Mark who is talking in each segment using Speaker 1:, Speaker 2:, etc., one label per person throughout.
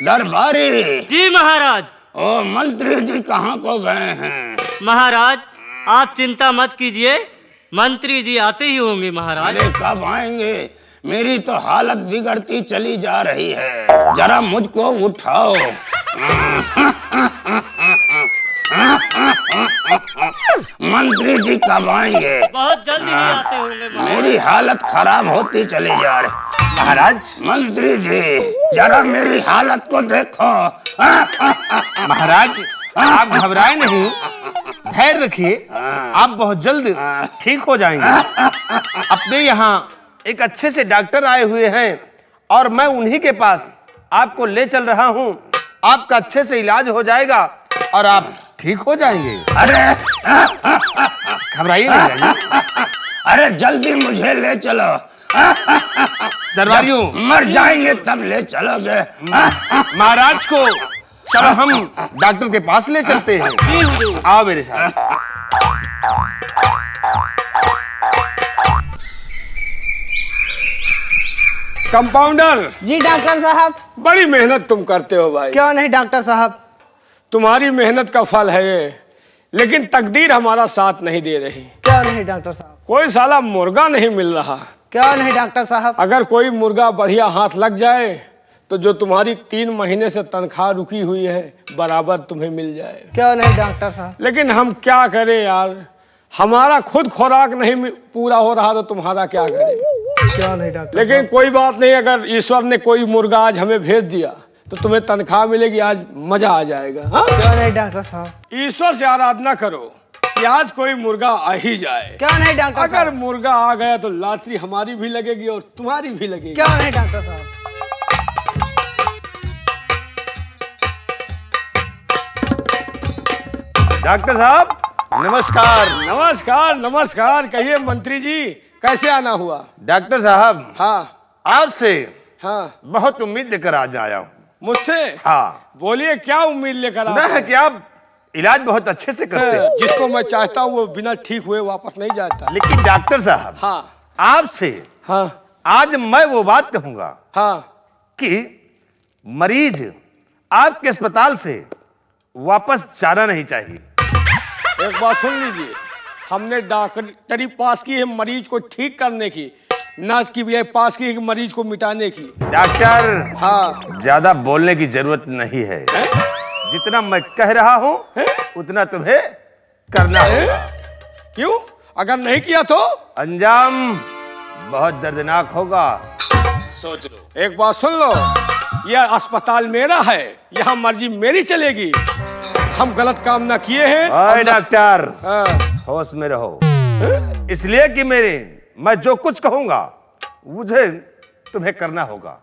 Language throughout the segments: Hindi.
Speaker 1: दरबारी।
Speaker 2: जी महाराज।
Speaker 1: ओ मंत्री जी कहाँ को गए हैं?
Speaker 2: महाराज आप चिंता मत कीजिए, मंत्री जी आते ही होंगे महाराज।
Speaker 1: अरे कब आएंगे? मेरी तो हालत बिगड़ती चली जा रही है, जरा मुझको उठाओ। मंत्री जी कब आएंगे?
Speaker 2: बहुत जल्दी ही आते होंगे महाराज।
Speaker 1: मेरी हालत खराब होती चली जा रही। महाराज, मंत्री जी जरा मेरी हालत को देखो।
Speaker 3: महाराज आप घबराए नहीं, धैर्य रखिए, आप बहुत जल्द ठीक हो जाएंगे। अपने यहाँ एक अच्छे से डॉक्टर आए हुए हैं और मैं उन्हीं के पास आपको ले चल रहा हूँ। आपका अच्छे से इलाज हो जाएगा और आप ठीक हो जाएंगे।
Speaker 1: अरे
Speaker 3: घबराइए नहीं।
Speaker 1: अरे जल्दी मुझे ले चलो।
Speaker 3: दरबारियों,
Speaker 1: मर जाएंगे तब ले चलोगे।
Speaker 3: महाराज को चलो हम डॉक्टर के पास ले चलते हैं। आओ मेरे साथ।
Speaker 4: कंपाउंडर
Speaker 5: जी डॉक्टर साहब।
Speaker 4: बड़ी मेहनत तुम करते हो भाई।
Speaker 5: क्यों नहीं डॉक्टर साहब,
Speaker 4: तुम्हारी मेहनत का फल है ये, लेकिन तकदीर हमारा साथ नहीं दे रही।
Speaker 5: क्यों नहीं डॉक्टर साहब?
Speaker 4: कोई साला मुर्गा नहीं मिल रहा।
Speaker 5: क्यों नहीं डॉक्टर साहब?
Speaker 4: अगर कोई मुर्गा बढ़िया हाथ लग जाए तो जो तुम्हारी 3 महीने से तनख्वाह रुकी हुई है बराबर तुम्हें मिल जाए।
Speaker 5: क्यों नहीं डॉक्टर साहब?
Speaker 4: लेकिन हम क्या करें यार, हमारा खुद खुराक नहीं पूरा हो रहा तो तुम्हारा क्या करें।
Speaker 5: क्यों नहीं डॉक्टर
Speaker 4: लेकिन कोई बात नहीं, अगर ईश्वर ने कोई मुर्गा आज हमें भेज दिया तो तुम्हें तनख्वाह मिलेगी, आज मजा आ जाएगा। हाँ?
Speaker 5: क्यों नहीं डॉक्टर साहब?
Speaker 4: ईश्वर से आराधना करो कि आज कोई मुर्गा आ ही जाए।
Speaker 5: क्यों नहीं डॉक्टर
Speaker 4: अगर
Speaker 5: साहब?
Speaker 4: मुर्गा आ गया तो लॉटरी हमारी भी लगेगी और तुम्हारी भी लगेगी।
Speaker 5: क्यों नहीं डॉक्टर साहब?
Speaker 3: डॉक्टर साहब नमस्कार।
Speaker 4: नमस्कार नमस्कार। कहिए मंत्री जी, कैसे आना हुआ?
Speaker 3: डॉक्टर साहब
Speaker 4: हाँ
Speaker 3: आपसे
Speaker 4: हाँ।
Speaker 3: बहुत उम्मीद लेकर आज आया हूँ।
Speaker 4: मुझसे?
Speaker 3: हाँ।
Speaker 4: बोलिए क्या उम्मीद लेकर
Speaker 3: सुना
Speaker 4: आए?
Speaker 3: है कि आप इलाज बहुत अच्छे से करते हैं।
Speaker 4: जिसको मैं चाहता हूँ वो बिना ठीक हुए वापस नहीं जाता।
Speaker 3: लेकिन डॉक्टर साहब
Speaker 4: हाँ
Speaker 3: आपसे
Speaker 4: हाँ
Speaker 3: आज मैं वो बात कहूंगा
Speaker 4: हाँ।
Speaker 3: कि मरीज आपके अस्पताल से वापस जाना नहीं चाहिए।
Speaker 4: एक बात सुन लीजिए, हमने डॉक्टरी पास की है मरीज को ठीक करने की, ना कि ये पास की है मरीज को मिटाने की।
Speaker 3: डॉक्टर
Speaker 4: हाँ।
Speaker 3: ज्यादा बोलने की जरूरत नहीं है, जितना मैं कह रहा हूँ उतना तुम्हें करना होगा।
Speaker 4: क्यों? अगर नहीं किया तो
Speaker 3: अंजाम बहुत दर्दनाक होगा, सोच लो।
Speaker 4: एक बात सुन लो, यह अस्पताल मेरा है, यहाँ मर्जी मेरी चलेगी। हम गलत काम ना किए हैं।
Speaker 3: ओए डॉक्टर
Speaker 4: हाँ।
Speaker 3: होश में रहो, इसलिए कि मैं जो कुछ कहूंगा मुझे तुम्हें करना होगा।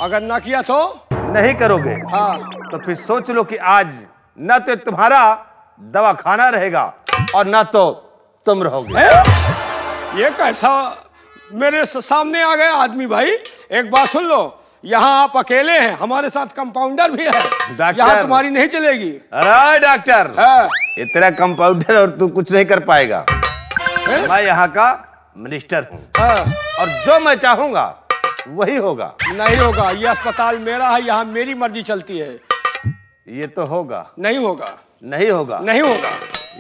Speaker 4: अगर ना किया तो
Speaker 3: नहीं करोगे
Speaker 4: हाँ।
Speaker 3: तो फिर सोच लो कि आज ना तो तुम्हारा दवा खाना रहेगा और ना तो तुम रहोगे।
Speaker 4: ये कैसा मेरे सामने आ गया आदमी भाई। एक बात सुन लो, यहाँ आप अकेले हैं, हमारे साथ कंपाउंडर भी है, यहाँ तुम्हारी नहीं चलेगी।
Speaker 3: अरे डॉक्टर
Speaker 4: हाँ।
Speaker 3: इतना कंपाउंडर और तू कुछ नहीं कर पाएगा। मैं यहाँ का मिनिस्टर हूँ
Speaker 4: हाँ।
Speaker 3: और जो मैं चाहूंगा वही होगा।
Speaker 4: नहीं होगा, ये अस्पताल मेरा है, यहाँ मेरी मर्जी चलती है।
Speaker 3: ये तो होगा।
Speaker 4: नहीं होगा।
Speaker 3: नहीं होगा।
Speaker 4: नहीं होगा।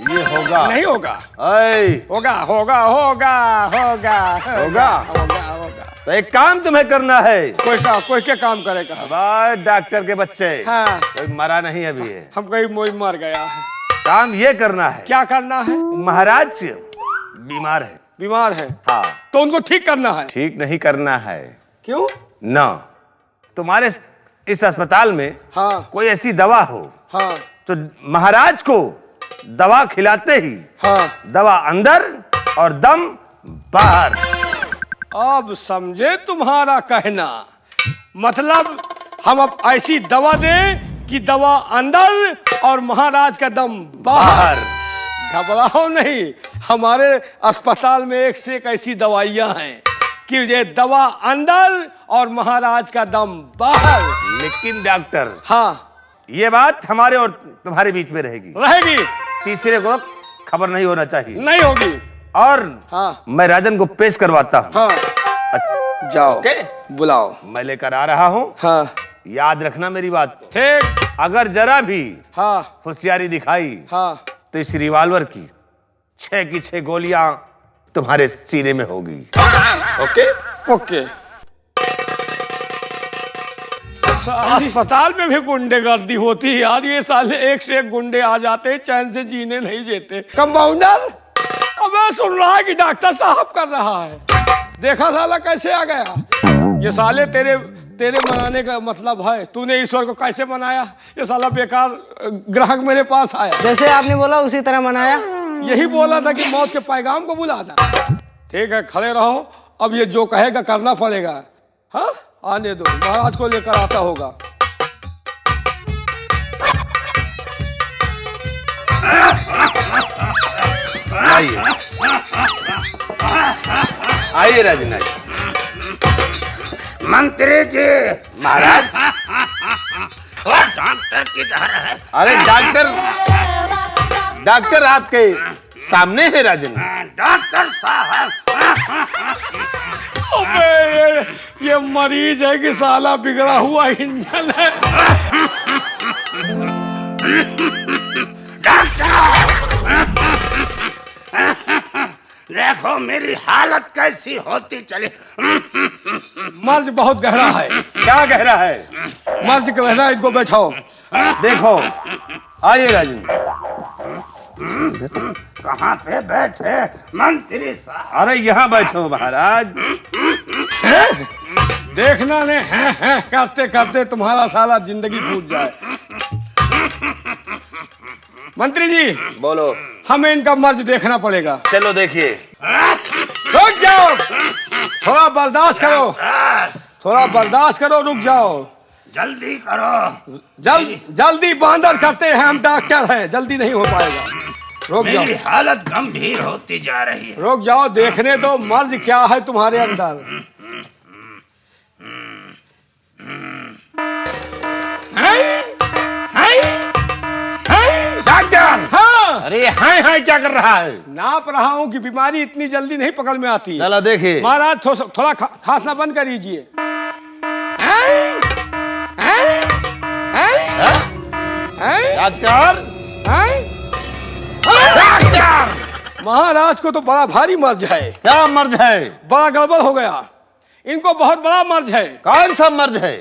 Speaker 3: ये होगा।
Speaker 4: नहीं होगा।
Speaker 3: ऐ
Speaker 4: होगा होगा होगा होगा
Speaker 3: होगा।
Speaker 4: होगा होगा।
Speaker 3: तो एक काम तुम्हें करना है।
Speaker 4: कोई क्या काम करेगा?
Speaker 3: भाई डॉक्टर के बच्चे
Speaker 4: हाँ।
Speaker 3: कोई मरा नहीं अभी है।
Speaker 4: हम कहीं मोई मर गया है।
Speaker 3: काम ये करना है।
Speaker 4: क्या करना है?
Speaker 3: महाराज बीमार है।
Speaker 4: बीमार है?
Speaker 3: हाँ।
Speaker 4: तो उनको ठीक करना है।
Speaker 3: ठीक नहीं करना है।
Speaker 4: क्यों?
Speaker 3: ना तुम्हारे इस अस्पताल में
Speaker 4: हाँ।
Speaker 3: कोई ऐसी दवा हो
Speaker 4: हाँ।
Speaker 3: तो महाराज को दवा खिलाते ही
Speaker 4: हाँ।
Speaker 3: दवा अंदर और दम बाहर।
Speaker 4: अब समझे तुम्हारा कहना, मतलब हम अब ऐसी दवा दें कि दवा अंदर और महाराज का दम बाहर। घबराओ नहीं, हमारे अस्पताल में एक से एक ऐसी दवाइयां हैं कि ये दवा अंदर और महाराज का दम बाहर।
Speaker 3: लेकिन डॉक्टर
Speaker 4: हाँ।
Speaker 3: ये बात हमारे और तुम्हारे बीच में रहेगी।
Speaker 4: रहेगी।
Speaker 3: तीसरे को खबर नहीं होना चाहिए।
Speaker 4: नहीं होगी।
Speaker 3: और
Speaker 4: हाँ।
Speaker 3: मैं राजन को पेश करवाता हूँ।
Speaker 4: हाँ। जाओ
Speaker 3: ओके?
Speaker 4: बुलाओ।
Speaker 3: मैं लेकर आ रहा हूँ।
Speaker 4: हाँ।
Speaker 3: याद रखना मेरी बात को।
Speaker 4: ठीक।
Speaker 3: अगर जरा भी
Speaker 4: हाँ
Speaker 3: होशियारी दिखाई
Speaker 4: हाँ।
Speaker 3: तो इस रिवॉल्वर की 6 की 6 गोलियां तुम्हारे सीने में होगी। Okay
Speaker 4: okay. अस्पताल में भी गुंडेगर्दी होती है यार, ये साले एक से एक गुंडे आ जाते हैं, चैन से जीने नहीं देते। कंपाउंडर, अब मैं सुन रहा है कि डॉक्टर साहब कर रहा है, देखा साला कैसे आ गया। ये साले तेरे मनाने का मतलब है, तूने ईश्वर को कैसे मनाया? ये साला बेकार ग्राहक मेरे पास आया।
Speaker 5: जैसे आपने बोला उसी तरह मनाया।
Speaker 4: यही बोला था कि मौत के पैगाम को बुलाना। ठीक है, खड़े रहो, अब ये जो कहेगा करना पड़ेगा। हाँ, आने दो, महाराज को लेकर आता होगा।
Speaker 3: आइए आइए राजन।
Speaker 1: मंत्री जी। महाराज वो डॉक्टर किधर है?
Speaker 3: अरे डॉक्टर आपके सामने है राजन।
Speaker 1: डॉक्टर साहब।
Speaker 4: अबे ये मरीज है कि साला बिगड़ा हुआ इंजन है?
Speaker 1: देखो मेरी हालत कैसी होती चली।
Speaker 4: मर्ज बहुत गहरा है।
Speaker 3: क्या गहरा है?
Speaker 4: मर्ज गहरा है, इनको बैठाओ।
Speaker 3: देखो, आइए राजन।
Speaker 1: कहाँ पे बैठे मंत्री साहब?
Speaker 3: अरे यहाँ बैठो महाराज।
Speaker 4: देखना ने हैं करते करते तुम्हारा साला जिंदगी फूट जाए। मंत्री जी,
Speaker 3: बोलो।
Speaker 4: हमें इनका मर्ज देखना पड़ेगा।
Speaker 3: चलो देखिए।
Speaker 4: रुक जाओ, थोड़ा बर्दाश्त करो, थोड़ा बर्दाश्त करो, रुक जाओ।
Speaker 1: जल्दी करो।
Speaker 4: जल्दी बंदर करते हैं, हम डॉक्टर हैं, जल्दी नहीं हो पाएगा। रुक जाओ,
Speaker 1: मेरी हालत गंभीर होती जा रही है।
Speaker 4: रुक जाओ, देखने दो मर्ज क्या है तुम्हारे अंदर।
Speaker 3: डॉक्टर।
Speaker 4: हाँ,
Speaker 3: अरे हाय क्या कर रहा है?
Speaker 4: नाप रहा हूँ कि बीमारी इतनी जल्दी नहीं पकड़ में आती।
Speaker 3: चलो देखिए।
Speaker 4: महाराज थोड़ा खांसना बंद कर दीजिए।
Speaker 3: डॉक्टर।
Speaker 4: महाराज को तो बड़ा भारी मर्ज है।
Speaker 3: क्या मर्ज है?
Speaker 4: बड़ा गड़बड़ हो गया, इनको बहुत बड़ा मर्ज है।
Speaker 3: कौन सा मर्ज है?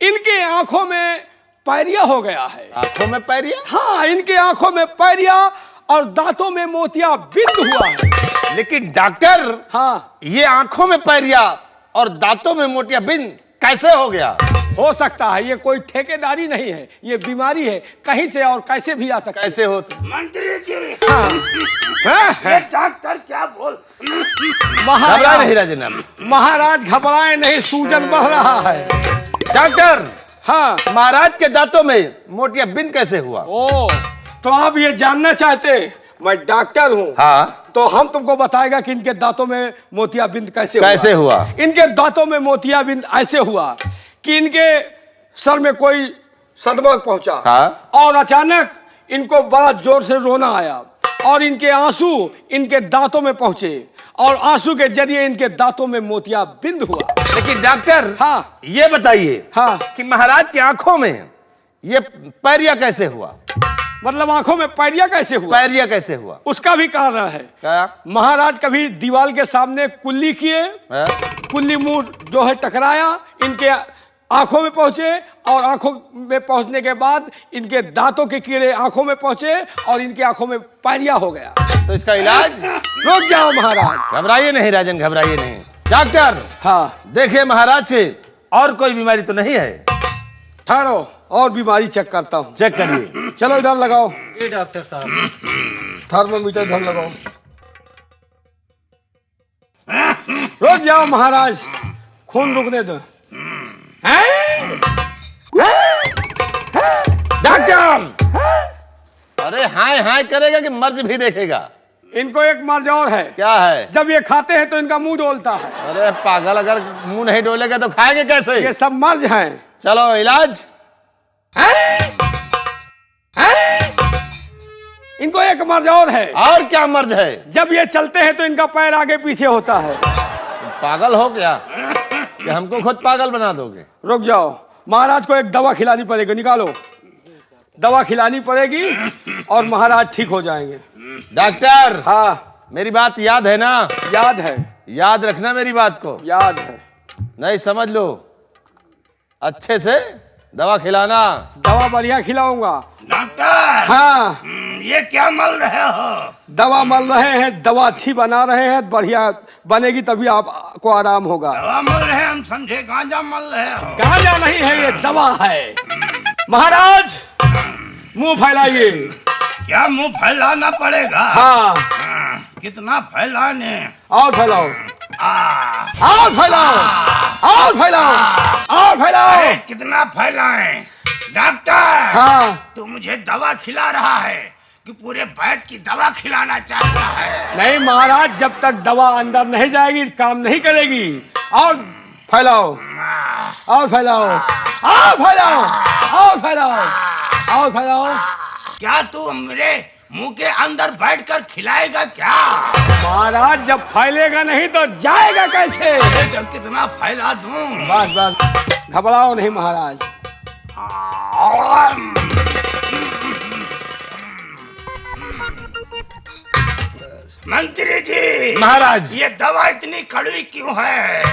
Speaker 4: इनके आंखों में पैरिया हो गया है।
Speaker 3: आंखों में पैरिया?
Speaker 4: हाँ, इनके आंखों में पैरिया और दांतों में मोतिया बिंद हुआ है।
Speaker 3: लेकिन डॉक्टर,
Speaker 4: हाँ,
Speaker 3: ये आंखों में पैरिया और दांतों में मोतिया बिंद कैसे हो गया?
Speaker 4: हो सकता है, ये कोई ठेकेदारी नहीं है, ये बीमारी है, कहीं से और कैसे भी आ सकता है।
Speaker 3: कैसे होता?
Speaker 1: मंत्री जी,
Speaker 4: हाँ।
Speaker 1: ये डॉक्टर क्या बोल?
Speaker 3: घबरा नहीं राजन।
Speaker 4: महाराज घबराए नहीं, सूजन बढ़ रहा है।
Speaker 3: डॉक्टर,
Speaker 4: हाँ।
Speaker 3: महाराज के दांतों में मोतिया बिंद कैसे हुआ?
Speaker 4: ओ, तो आप ये जानना चाहते? मैं डॉक्टर हूँ।
Speaker 3: हाँ।
Speaker 4: तो हम तुमको बताएगा कि इनके दांतों में मोतियाबिंद कैसे
Speaker 3: हुआ।
Speaker 4: इनके दांतों में मोतियाबिंद ऐसे हुआ कि इनके सर में कोई सदमा पहुंचा।
Speaker 3: हाँ।
Speaker 4: और अचानक इनको बड़ा जोर से रोना आया और इनके आंसू इनके दांतों में पहुंचे और आंसू के जरिए इनके दांतों में मोतियाबिंद हुआ।
Speaker 3: लेकिन डॉक्टर,
Speaker 4: हाँ,
Speaker 3: ये बताइए,
Speaker 4: हाँ,
Speaker 3: कि महाराज की आंखों में ये पैरिया कैसे हुआ?
Speaker 4: मतलब आंखों में पैरिया कैसे हुआ?
Speaker 3: पैरिया कैसे हुआ?
Speaker 4: उसका भी कारण है।
Speaker 3: क्या?
Speaker 4: महाराज कभी दीवार के सामने कुल्ली किए, कुल्ली मुंह जो है टकराया, इनके आंखों में पहुंचे और आंखों में पहुंचने के बाद इनके दांतों के कीड़े आंखों में पहुंचे और इनके आंखों में पैरिया हो गया।
Speaker 3: तो इसका इलाज?
Speaker 4: रुक जाओ महाराज।
Speaker 3: घबराइए नहीं राजन, घबराइए नहीं। डॉक्टर,
Speaker 4: हाँ,
Speaker 3: देखिए महाराज से और कोई बीमारी तो नहीं है?
Speaker 4: ठहरो, और बीमारी चेक करता हूँ।
Speaker 3: चेक करिए।
Speaker 4: चलो इधर लगाओ।
Speaker 2: जी डॉक्टर साहब।
Speaker 4: थर्मोमीटर इधर लगाओ। रुक जाओ महाराज, खून रुकने दो।
Speaker 3: डॉक्टर, अरे हाय करेगा कि मर्ज भी देखेगा?
Speaker 4: इनको एक मर्ज और है।
Speaker 3: क्या है?
Speaker 4: जब ये खाते हैं तो इनका मुंह डोलता है।
Speaker 3: अरे पागल, अगर मुंह नहीं डोलेगा तो खाएंगे कैसे?
Speaker 4: ये सब मर्ज हैं।
Speaker 3: चलो इलाज।
Speaker 4: इनको एक मर्ज और है।
Speaker 3: और क्या मर्ज है?
Speaker 4: जब ये चलते हैं तो इनका पैर आगे पीछे होता है।
Speaker 3: पागल हो क्या कि हमको खुद पागल बना दोगे?
Speaker 4: रुक जाओ, महाराज को एक दवा खिलानी पड़ेगी, निकालो। दवा खिलानी पड़ेगी और महाराज ठीक हो जाएंगे।
Speaker 3: डॉक्टर,
Speaker 4: हाँ
Speaker 3: मेरी बात याद है ना?
Speaker 4: याद है,
Speaker 3: याद रखना मेरी बात को।
Speaker 4: याद है।
Speaker 3: नहीं समझ लो, अच्छे से दवा खिलाना।
Speaker 4: दवा बढ़िया खिलाऊंगा।
Speaker 1: डॉक्टर,
Speaker 4: हाँ
Speaker 1: ये क्या मल रहे हो?
Speaker 4: दवा मल रहे हैं, दवा अच्छी बना रहे हैं, बढ़िया बनेगी तभी आपको आराम होगा।
Speaker 1: दवा मल रहे हैं, हम समझे गांजा मल रहे हो।
Speaker 4: गांजा नहीं है, ये दवा है। महाराज मुंह फैलाइए।
Speaker 1: क्या मुंह फैलाना पड़ेगा?
Speaker 4: हाँ
Speaker 1: कितना फैलाने?
Speaker 4: और फैलाओ,
Speaker 1: आ,
Speaker 4: और फैलाओ, और फैलाओ, और फैलाओ।
Speaker 1: अरे कितना फैलाएं? डॉक्टर,
Speaker 4: हाँ
Speaker 1: तू मुझे दवा खिला रहा है कि पूरे बैठ की दवा खिलाना चाहता है?
Speaker 4: नहीं महाराज, जब तक दवा अंदर नहीं जाएगी काम नहीं करेगी। और फैलाओ, और फैलाओ, और फैलाओ, और फैलाओ, और फैलाओ।
Speaker 1: क्या तू मेरे मुंह के अंदर बैठकर खिलाएगा क्या?
Speaker 4: महाराज जब फैलेगा नहीं तो जाएगा कैसे?
Speaker 1: अरे जब कितना फैला दूं?
Speaker 4: बस बस, घबराओ नहीं महाराज।
Speaker 1: मंत्री जी,
Speaker 3: महाराज,
Speaker 1: ये दवा इतनी कड़वी क्यों है?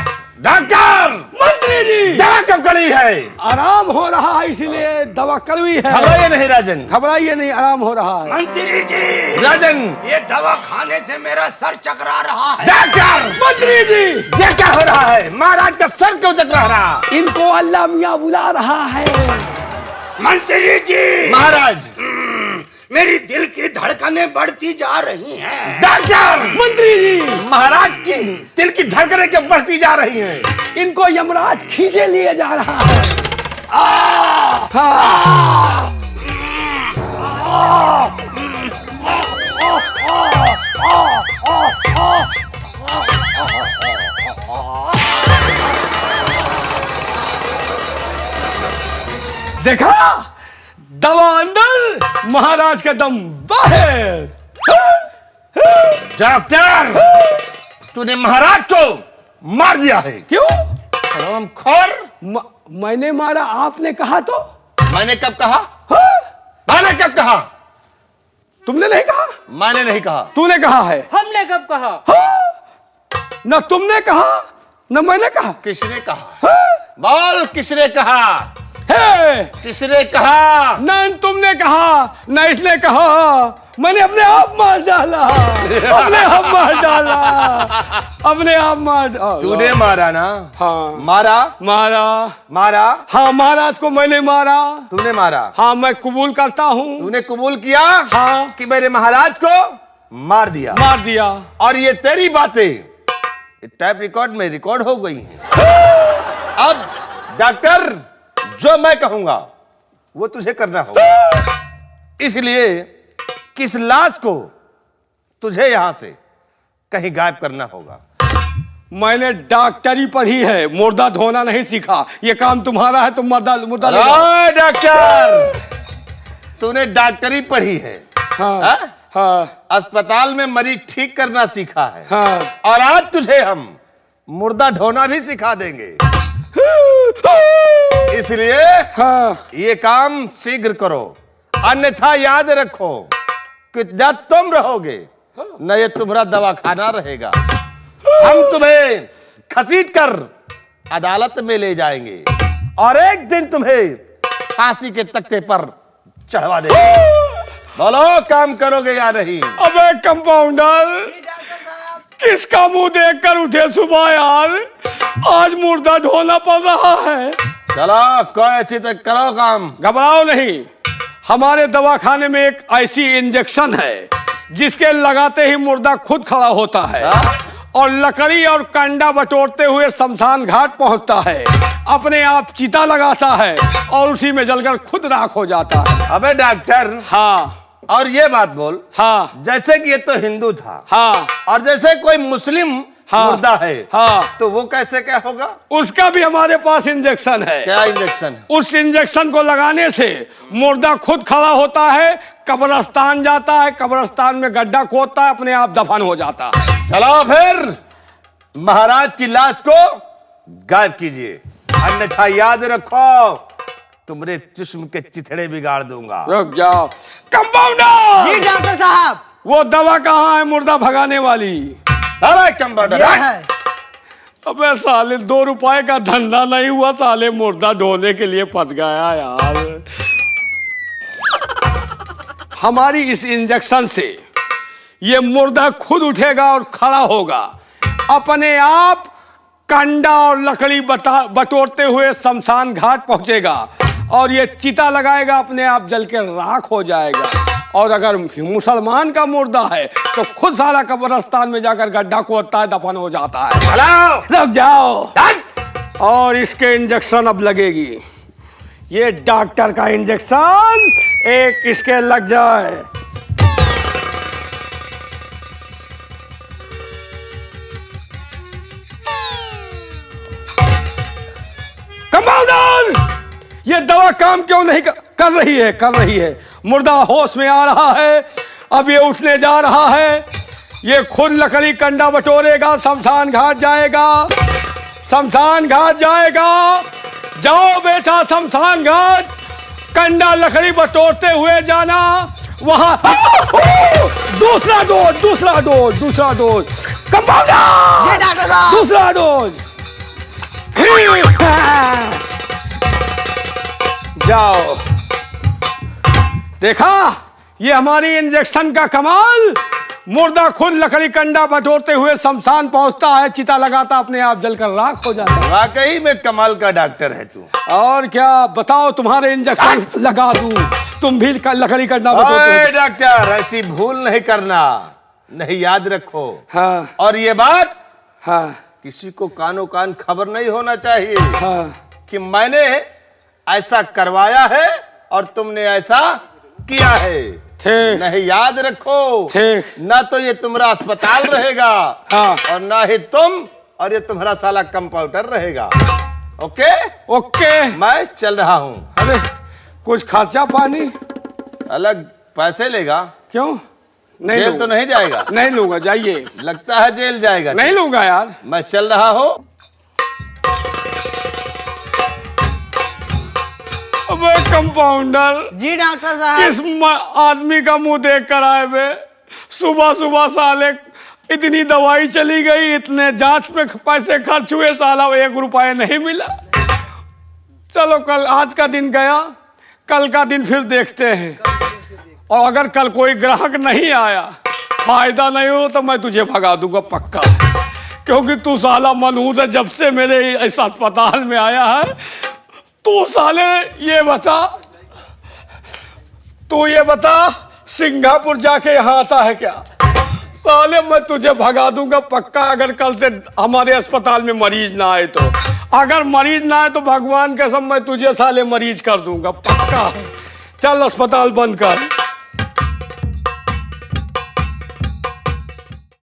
Speaker 3: डॉक्टर,
Speaker 4: मंत्री जी,
Speaker 3: दवा कब कड़ी है?
Speaker 4: आराम हो रहा है इसलिए दवा कड़वी है।
Speaker 3: घबराइए नहीं राजन।
Speaker 4: घबराइए नहीं, आराम हो रहा है।
Speaker 1: मंत्री जी,
Speaker 3: राजन,
Speaker 1: ये दवा खाने से मेरा सर चकरा रहा है।
Speaker 3: डॉक्टर,
Speaker 4: मंत्री जी,
Speaker 3: ये क्या हो रहा है? महाराज का सर क्यों चकरा रहा?
Speaker 4: इनको अल्लाह मियाँ बुला रहा है।
Speaker 1: मंत्री जी,
Speaker 3: महाराज,
Speaker 1: मेरी दिल की धड़कनें बढ़ती जा रही हैं।
Speaker 3: डॉक्टर,
Speaker 4: मंत्री जी,
Speaker 3: महाराज की दिल की धड़कनें क्यों बढ़ती जा रही हैं?
Speaker 4: इनको यमराज खींचे लिए जा रहा है। हाँ। देखा, दवा अंदर, महाराज का दम बाहर।
Speaker 3: डॉक्टर, तूने महाराज को मार दिया है।
Speaker 4: क्यों?
Speaker 3: हरामखोर।
Speaker 4: मैंने मारा, आपने कहा तो?
Speaker 3: मैंने कब कहा?
Speaker 4: हाँ?
Speaker 3: मैंने कब कहा?
Speaker 4: तुमने नहीं कहा?
Speaker 3: मैंने नहीं कहा।
Speaker 4: तूने कहा है।
Speaker 2: हमने कब कहा?
Speaker 4: हाँ? न तुमने कहा न मैंने कहा।
Speaker 3: किसने कहा?
Speaker 4: हाँ?
Speaker 3: बोल, किसने कहा?
Speaker 4: है?
Speaker 3: किसने कहा?
Speaker 4: न तुमने कहा न इसने कहा, मैंने अपने आप मार डाला, अपने आप मार डाला, अपने आप मार डाला।
Speaker 3: तूने मारा ना?
Speaker 4: हाँ
Speaker 3: मारा?
Speaker 4: मारा।
Speaker 3: मारा?
Speaker 4: हाँ महाराज को मैंने मारा।
Speaker 3: तूने मारा?
Speaker 4: हाँ मैं कबूल करता हूँ।
Speaker 3: तूने कबूल किया?
Speaker 4: हाँ
Speaker 3: कि मेरे महाराज को मार दिया।
Speaker 4: मार दिया।
Speaker 3: और ये तेरी बातें टाइप रिकॉर्ड में रिकॉर्ड हो गई हैं। अब डॉक्टर, जो मैं कहूंगा वो तुझे करना होगा। इसलिए किस लाश को तुझे यहां से कहीं गायब करना होगा।
Speaker 4: मैंने डॉक्टरी पढ़ी है, मुर्दा धोना नहीं सीखा। ये काम तुम्हारा है, तुम मुर्दा मुर्दा ले जाओ।
Speaker 3: हाँ, डॉक्टर, तूने डॉक्टरी पढ़ी है।
Speaker 4: हाँ
Speaker 3: हाँ?
Speaker 4: हाँ
Speaker 3: अस्पताल में मरीज ठीक करना सीखा है।
Speaker 4: हाँ।
Speaker 3: और आज तुझे हम मुर्दा ढोना भी सिखा देंगे। इसलिए
Speaker 4: हाँ।
Speaker 3: ये काम शीघ्र करो, अन्यथा याद रखो कि जब तुम रहोगे न ये तुम्हारा दवाखाना रहेगा। हम तुम्हें घसीट कर अदालत में ले जाएंगे और एक दिन तुम्हें फांसी के तख्ते पर चढ़वा देंगे। बोलो, काम करोगे या नहीं?
Speaker 4: अबे कंपाउंडर, किसका मुंह देखकर उठे सुबह यार? आज मुर्दा ढोना पड़ रहा है।
Speaker 3: चलो, कोई अच्छी तक करो काम।
Speaker 4: घबराओ नहीं, हमारे दवाखाने में एक ऐसी इंजेक्शन है जिसके लगाते ही मुर्दा खुद खड़ा होता है और लकड़ी और कंडा बटोरते हुए शमशान घाट पहुंचता है, अपने आप चिता लगाता है और उसी में जलकर खुद राख हो जाता है।
Speaker 3: अबे डॉक्टर,
Speaker 4: हाँ
Speaker 3: और ये बात बोल,
Speaker 4: हाँ
Speaker 3: जैसे कि ये तो हिंदू था,
Speaker 4: हाँ
Speaker 3: और जैसे कोई मुस्लिम
Speaker 4: हाँ,
Speaker 3: मुर्दा है,
Speaker 4: हाँ,
Speaker 3: तो वो कैसे क्या होगा?
Speaker 4: उसका भी हमारे पास इंजेक्शन है।
Speaker 3: क्या इंजेक्शन?
Speaker 4: उस इंजेक्शन को लगाने से मुर्दा खुद खड़ा होता है, कब्रिस्तान जाता है, कब्रिस्तान में गड्ढा खोदता है, अपने आप दफन हो जाता है।
Speaker 3: चलो फिर महाराज की लाश को गायब कीजिए। अन्यथा याद रखो तुम्हारे चुश्म के चिथड़े बिगाड़ दूंगा।
Speaker 4: रुक जाओ कंपाउंडर।
Speaker 5: जी डॉक्टर साहब।
Speaker 4: वो दवा कहाँ है मुर्दा भगाने वाली?
Speaker 3: अरे कंपाउंडर,
Speaker 5: ये है।
Speaker 4: अबे साले 2 रुपए का धंधा नहीं हुआ, साले मुर्दा ढोने के लिए फंस गया यार। हमारी इस इंजेक्शन से ये मुर्दा खुद उठेगा और खड़ा होगा, अपने आप कंडा और लकड़ी बटोरते हुए शमशान घाट पहुंचेगा और ये चिता लगाएगा, अपने आप जल के राख हो जाएगा। और अगर मुसलमान का मुर्दा है तो खुद साला कब्रिस्तान में जाकर गड्ढा खोदता है, दफन हो जाता है।
Speaker 3: चलो
Speaker 4: रुक जाओ। और इसके इंजेक्शन अब लगेगी। ये डॉक्टर का इंजेक्शन एक इसके लग जाए। कंपाउंडर, ये दवा काम क्यों नहीं कर रही है? कर रही है। मुर्दा होश में आ रहा है, अब ये उठने जा रहा है। ये खुद लकड़ी कंडा बटोरेगा, शमशान घाट जाएगा। शमशान घाट जाएगा। जाओ बेटा शमशान घाट, कंडा लकड़ी बटोरते हुए जाना। वहां दूसरा डोज, दूसरा डोज, दूसरा डोज। कंपाउंडर
Speaker 5: जी डॉक्टर साहब।
Speaker 4: दूसरा डोज। जाओ। देखा ये हमारी इंजेक्शन का कमाल। मुर्दा खुद लकड़ी कंडा बटोरते हुए शमशान पहुंचता है, चिता लगाता, अपने आप जलकर राख हो जाता है।
Speaker 3: वाकई में कमाल का डॉक्टर है तू।
Speaker 4: और क्या बताओ, तुम्हारे इंजेक्शन लगा दूं, तुम भी लकड़ी कंडा बटोरते
Speaker 3: ओए
Speaker 4: हो।
Speaker 3: डॉक्टर, ऐसी भूल नहीं करना, नहीं याद रखो।
Speaker 4: हाँ
Speaker 3: और ये बात
Speaker 4: हाँ
Speaker 3: किसी को कानो कान खबर नहीं होना चाहिए
Speaker 4: हाँ।
Speaker 3: कि मैंने ऐसा करवाया है और तुमने ऐसा किया है।
Speaker 4: ठीक।
Speaker 3: नहीं याद रखो।
Speaker 4: ठीक।
Speaker 3: ना तो ये तुम्हारा अस्पताल रहेगा
Speaker 4: हाँ।
Speaker 3: और ना ही तुम और ये तुम्हारा साला कंपाउंडर रहेगा। Okay
Speaker 4: okay.
Speaker 3: मैं चल रहा हूँ।
Speaker 4: अरे कुछ खर्चा पानी?
Speaker 3: अलग पैसे लेगा?
Speaker 4: क्यों? नहीं
Speaker 3: जेल
Speaker 4: लूंगा।
Speaker 3: तो नहीं जाएगा?
Speaker 4: नहीं लूंगा, जाइए।
Speaker 3: लगता है जेल जाएगा।
Speaker 4: नहीं लूंगा यार।
Speaker 3: मैं चल रहा हूँ।
Speaker 4: अबे कंपाउंडर,
Speaker 5: जी डॉक्टर साहब।
Speaker 4: किस आदमी का मुंह देख कर आए बे? सुबह सुबह साले इतनी दवाई चली गई, इतने जांच पे पैसे खर्च हुए, साला 1 रुपया नहीं मिला। चलो कल, आज का दिन गया, कल का दिन फिर देखते हैं। और अगर कल कोई ग्राहक नहीं आया, फायदा नहीं हो तो मैं तुझे भगा दूंगा पक्का। क्योंकि तू साला मनहूस है। जब से मेरे इस अस्पताल में आया है, तू साले ये बता सिंगापुर जाके यहाँ आता है क्या? साले मैं तुझे भगा दूंगा पक्का, अगर कल से हमारे अस्पताल में मरीज ना आए तो। अगर मरीज ना आए तो भगवान कसम मैं तुझे साले मरीज कर दूंगा पक्का। चल अस्पताल बंद कर।